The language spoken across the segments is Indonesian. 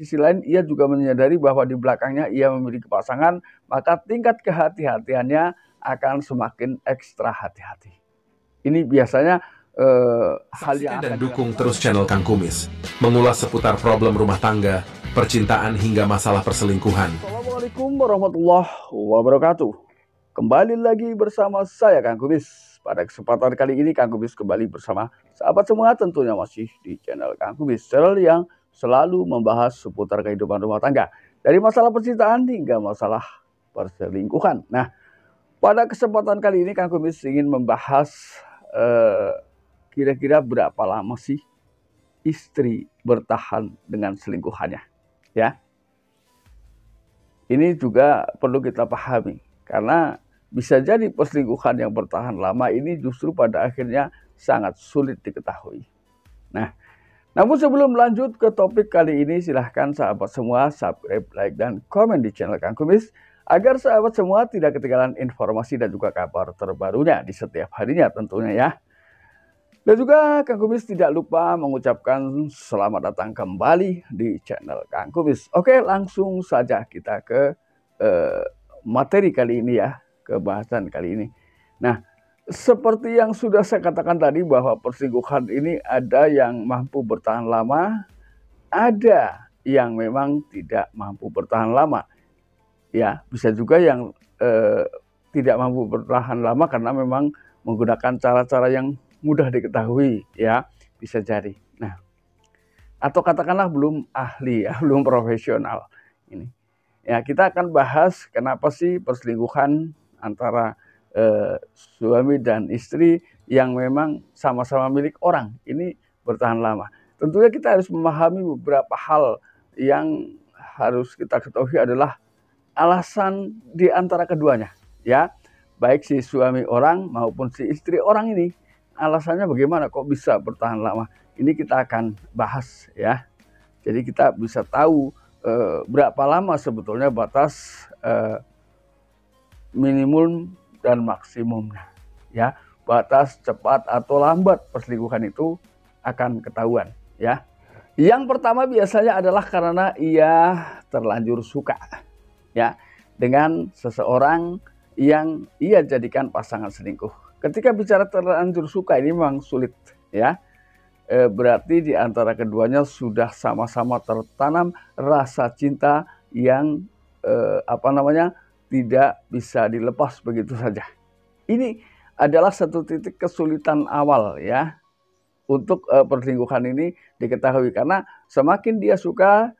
sisi lain ia juga menyadari bahwa di belakangnya ia memiliki pasangan, maka tingkat kehati-hatiannya akan semakin ekstra hati-hati. Ini biasanya hal yang dan dukung terus channel Kang Kumis, mengulas seputar problem rumah tangga, percintaan hingga masalah perselingkuhan. Assalamualaikum warahmatullahi wabarakatuh. Kembali lagi bersama saya Kang Kumis. Pada kesempatan kali ini Kang Kumis kembali bersama sahabat semua, tentunya masih di channel Kang Kumis, channel yang selalu membahas seputar kehidupan rumah tangga, dari masalah percintaan hingga masalah perselingkuhan. Nah, pada kesempatan kali ini Kang Kumis ingin membahas kira-kira berapa lama sih istri bertahan dengan selingkuhannya, ya. Ini juga perlu kita pahami, karena bisa jadi perselingkuhan yang bertahan lama ini justru pada akhirnya sangat sulit diketahui. Nah, namun sebelum lanjut ke topik kali ini, silahkan sahabat semua subscribe, like, dan komen di channel Kang Kumis, agar sahabat semua tidak ketinggalan informasi dan juga kabar terbarunya di setiap harinya tentunya ya. Dan juga Kang Kumis tidak lupa mengucapkan selamat datang kembali di channel Kang Kumis. Oke, langsung saja kita ke materi kali ini ya, ke bahasan kali ini. Nah, seperti yang sudah saya katakan tadi, bahwa perselingkuhan ini ada yang mampu bertahan lama, ada yang memang tidak mampu bertahan lama. Ya, bisa juga yang tidak mampu bertahan lama karena memang menggunakan cara-cara yang mudah diketahui, ya, bisa jadi. Nah, atau katakanlah belum ahli ya, belum profesional ini. Ya, kita akan bahas kenapa sih perselingkuhan antara suami dan istri yang memang sama-sama milik orang ini bertahan lama. Tentunya kita harus memahami beberapa hal yang harus kita ketahui adalah alasan di antara keduanya, ya. Baik si suami orang maupun si istri orang ini, alasannya bagaimana kok bisa bertahan lama. Ini kita akan bahas ya. Jadi kita bisa tahu berapa lama sebetulnya batas minimum dan maksimumnya, ya. Batas cepat atau lambat perselingkuhan itu akan ketahuan, ya. Yang pertama biasanya adalah karena ia terlanjur suka, ya, dengan seseorang yang ia jadikan pasangan selingkuh. Ketika bicara terlanjur suka ini memang sulit, ya. Berarti di antara keduanya sudah sama-sama tertanam rasa cinta yang tidak bisa dilepas begitu saja. Ini adalah satu titik kesulitan awal ya untuk perselingkuhan ini diketahui, karena semakin dia suka,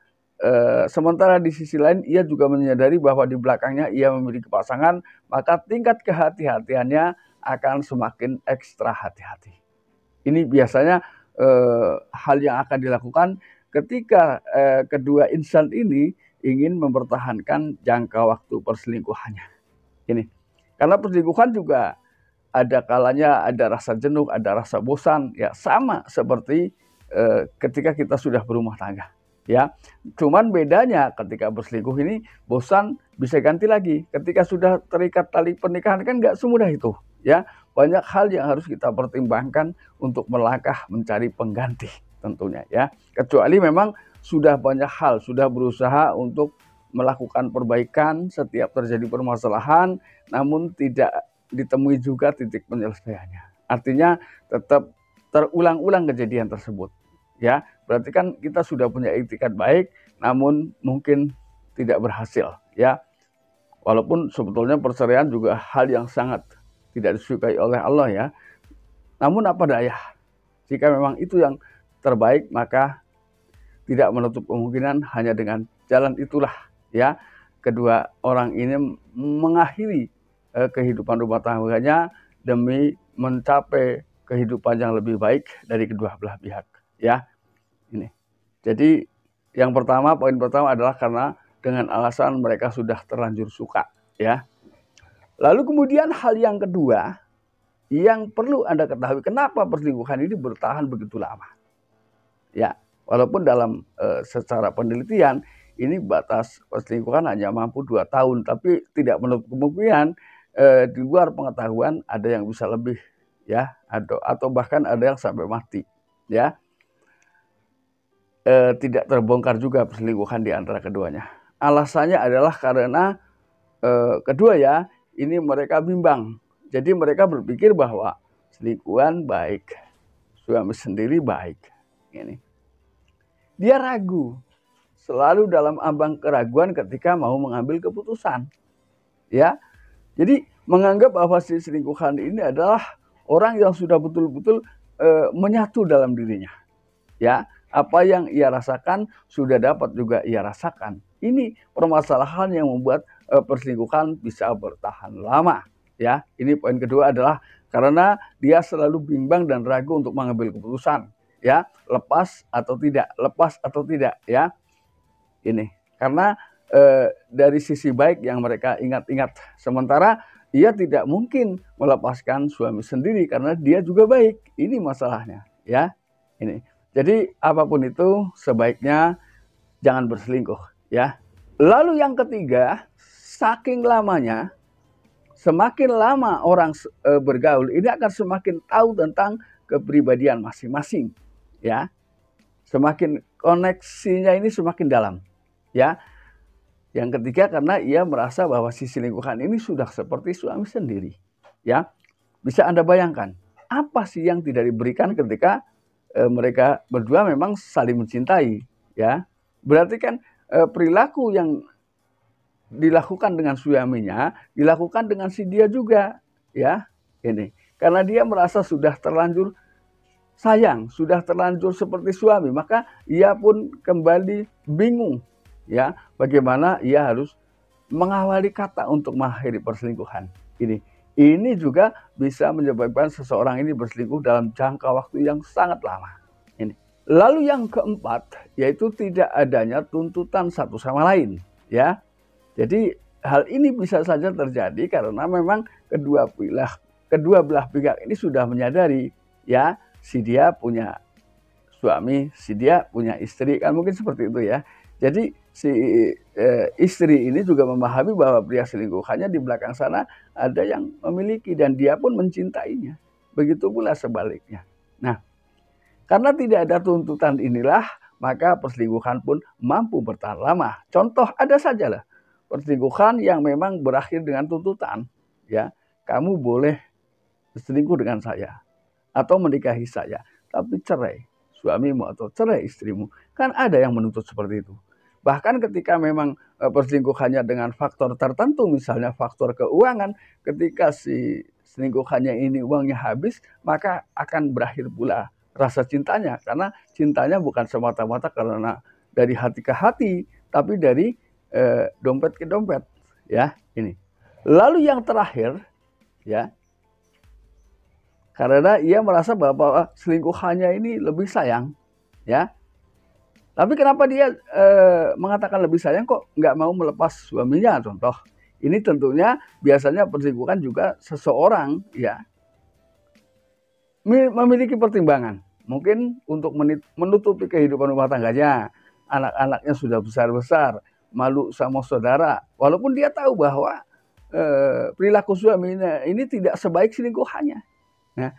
sementara di sisi lain ia juga menyadari bahwa di belakangnya ia memiliki pasangan, maka tingkat kehati-hatiannya akan semakin ekstra hati-hati. Ini biasanya hal yang akan dilakukan ketika kedua insan ini ingin mempertahankan jangka waktu perselingkuhannya. Ini karena perselingkuhan juga ada kalanya ada rasa jenuh, ada rasa bosan, ya sama seperti ketika kita sudah berumah tangga, ya. Cuman bedanya ketika berselingkuh ini bosan bisa ganti lagi. Ketika sudah terikat tali pernikahan kan nggak semudah itu, ya. Banyak hal yang harus kita pertimbangkan untuk melangkah mencari pengganti tentunya, ya. Kecuali memang sudah banyak hal, sudah berusaha untuk melakukan perbaikan setiap terjadi permasalahan, namun tidak ditemui juga titik penyelesaiannya. Artinya tetap terulang-ulang kejadian tersebut, ya. Berarti kan kita sudah punya itikat baik, namun mungkin tidak berhasil, ya. Walaupun sebetulnya perceraian juga hal yang sangat tidak disukai oleh Allah, ya. Namun apa daya, jika memang itu yang terbaik, maka tidak menutup kemungkinan hanya dengan jalan itulah, ya, kedua orang ini mengakhiri kehidupan rumah tangganya demi mencapai kehidupan yang lebih baik dari kedua belah pihak, ya. Ini. Jadi yang pertama, poin pertama adalah karena dengan alasan mereka sudah terlanjur suka, ya. Lalu kemudian hal yang kedua yang perlu Anda ketahui, kenapa perselingkuhan ini bertahan begitu lama, ya. Walaupun dalam secara penelitian ini batas perselingkuhan hanya mampu 2 tahun, tapi tidak menutup kemungkinan di luar pengetahuan ada yang bisa lebih, ya, atau bahkan ada yang sampai mati, ya. tidak terbongkar juga perselingkuhan di antara keduanya. Alasannya adalah karena kedua ya, ini mereka bimbang. Jadi mereka berpikir bahwa selingkuhan baik, suami sendiri baik. Ini. Dia ragu, selalu dalam ambang keraguan ketika mau mengambil keputusan. Ya, jadi menganggap bahwa si selingkuhan ini adalah orang yang sudah betul-betul menyatu dalam dirinya. Ya, apa yang ia rasakan sudah dapat juga ia rasakan. Ini permasalahan yang membuat perselingkuhan bisa bertahan lama. Ya, ini poin kedua adalah karena dia selalu bimbang dan ragu untuk mengambil keputusan. Ya, lepas atau tidak. Ya, ini karena dari sisi baik yang mereka ingat-ingat. Sementara ia tidak mungkin melepaskan suami sendiri karena dia juga baik. Ini masalahnya. Ya, ini. Jadi apapun itu sebaiknya jangan berselingkuh, ya. Lalu yang ketiga, saking lamanya, semakin lama orang bergaul, ini akan semakin tahu tentang kepribadian masing-masing, ya. Semakin koneksinya ini semakin dalam, ya. Yang ketiga karena ia merasa bahwa si selingkuhan ini sudah seperti suami sendiri, ya. Bisa Anda bayangkan, apa sih yang tidak diberikan ketika mereka berdua memang saling mencintai, ya. Berarti kan perilaku yang dilakukan dengan suaminya dilakukan dengan si dia juga, ya. Ini karena dia merasa sudah terlanjur sayang, sudah terlanjur seperti suami, maka ia pun kembali bingung, ya, bagaimana ia harus mengawali kata untuk mengakhiri perselingkuhan ini. Ini juga bisa menyebabkan seseorang ini berselingkuh dalam jangka waktu yang sangat lama. Ini. Lalu yang keempat, yaitu tidak adanya tuntutan satu sama lain. Ya, jadi hal ini bisa saja terjadi karena memang kedua belah pihak ini sudah menyadari, ya, si dia punya suami, si dia punya istri, kan mungkin seperti itu ya. Jadi si istri ini juga memahami bahwa pria selingkuhannya di belakang sana ada yang memiliki dan dia pun mencintainya. Begitu pula sebaliknya. Nah, karena tidak ada tuntutan inilah, maka perselingkuhan pun mampu bertahan lama. Contoh ada saja lah, perselingkuhan yang memang berakhir dengan tuntutan. Ya, kamu boleh berselingkuh dengan saya atau menikahi saya, tapi cerai suamimu atau cerai istrimu. Kan ada yang menuntut seperti itu. Bahkan ketika memang perselingkuhannya dengan faktor tertentu, misalnya faktor keuangan, ketika si selingkuhannya ini uangnya habis, maka akan berakhir pula rasa cintanya. Karena cintanya bukan semata-mata karena dari hati ke hati, tapi dari dompet ke dompet. Ya, ini. Lalu yang terakhir, ya, karena ia merasa bahwa selingkuhannya ini lebih sayang, ya. Tapi kenapa dia mengatakan lebih sayang kok nggak mau melepas suaminya? Contoh, ini tentunya biasanya perselingkuhan juga seseorang, ya, memiliki pertimbangan. Mungkin untuk menutupi kehidupan rumah tangganya, anak-anaknya sudah besar-besar, malu sama saudara. Walaupun dia tahu bahwa perilaku suaminya ini tidak sebaik selingkuhannya. Nah,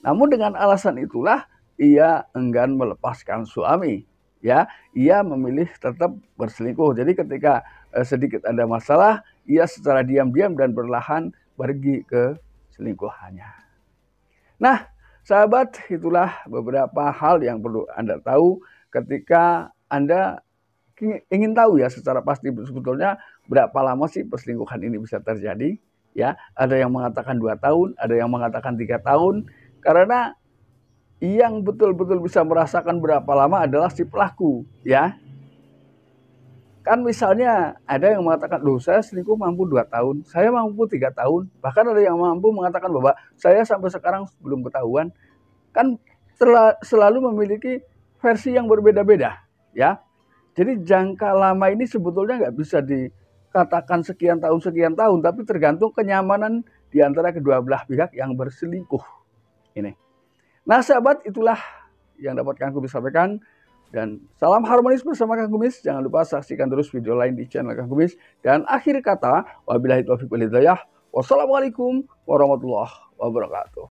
namun dengan alasan itulah ia enggan melepaskan suami. Ya, ia memilih tetap berselingkuh. Jadi ketika sedikit ada masalah, ia secara diam-diam dan perlahan pergi ke selingkuhannya. Nah, sahabat, itulah beberapa hal yang perlu Anda tahu ketika Anda ingin tahu ya secara pasti sebetulnya berapa lama sih perselingkuhan ini bisa terjadi. Ya, ada yang mengatakan 2 tahun, ada yang mengatakan 3 tahun, karena yang betul-betul bisa merasakan berapa lama adalah si pelaku, ya. Kan misalnya ada yang mengatakan, loh saya selingkuh mampu 2 tahun, saya mampu 3 tahun, bahkan ada yang mampu mengatakan bahwa saya sampai sekarang belum ketahuan. Kan selalu memiliki versi yang berbeda-beda, ya. Jadi jangka lama ini sebetulnya nggak bisa dikatakan sekian tahun, tapi tergantung kenyamanan di antara kedua belah pihak yang berselingkuh. Ini. Nah sahabat, itulah yang dapat Kang Kumis sampaikan. Dan salam harmonis bersama Kang Kumis. Jangan lupa saksikan terus video lain di channel Kang Kumis. Dan akhir kata, wabillahi taufiq wal hidayah. Wassalamualaikum warahmatullahi wabarakatuh.